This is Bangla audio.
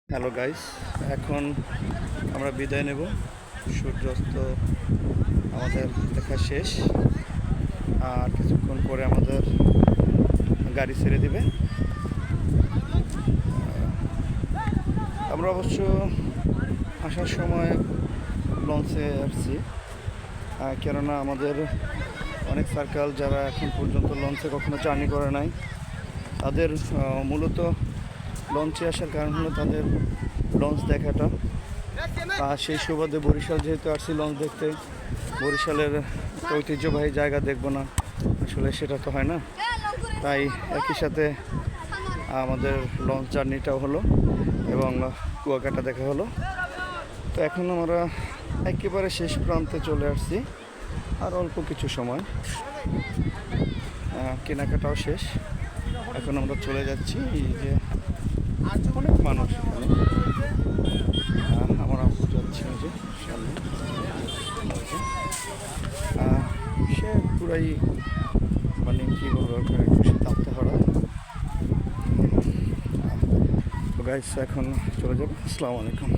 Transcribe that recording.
হ্যালো গাইস, এখন আমরা বিদায় নেব। সূর্যাস্ত আমাদের দেখা শেষ, আর কিছুক্ষণ পরে আমাদের গাড়ি ছেড়ে দিবে। আমরা অবশ্য আসার সময় লঞ্চে আসছি, কেননা আমাদের অনেক সার্কেল যারা এখন পর্যন্ত লঞ্চে কখনো জার্নি করে নাই, তাদের মূলত লঞ্চে আসার কারণ হলো তাদের লঞ্চ দেখাটা। আর সেই সুবাদে বরিশাল যেহেতু আসছি লঞ্চ দেখতে, বরিশালের ঐতিহ্যবাহী জায়গা দেখবো না, আসলে সেটা তো হয় না। তাই একই সাথে আমাদের লঞ্চ জার্নিটাও হলো এবং কুয়াকাটা দেখা হলো। তো এখন আমরা একেবারে শেষ প্রান্তে চলে আসছি, আর অল্প কিছু সময়, কেনাকাটাও শেষ। এখন আমরা চলে যাচ্ছি। এই যে অনেক মানুষ এখানে, আমরা যাচ্ছি যে সামনে, সে পুরাই মানে কী বলবো, খুশি থাকতে পারা। গাইস এখন চলে যাবো। আসসালামু আলাইকুম।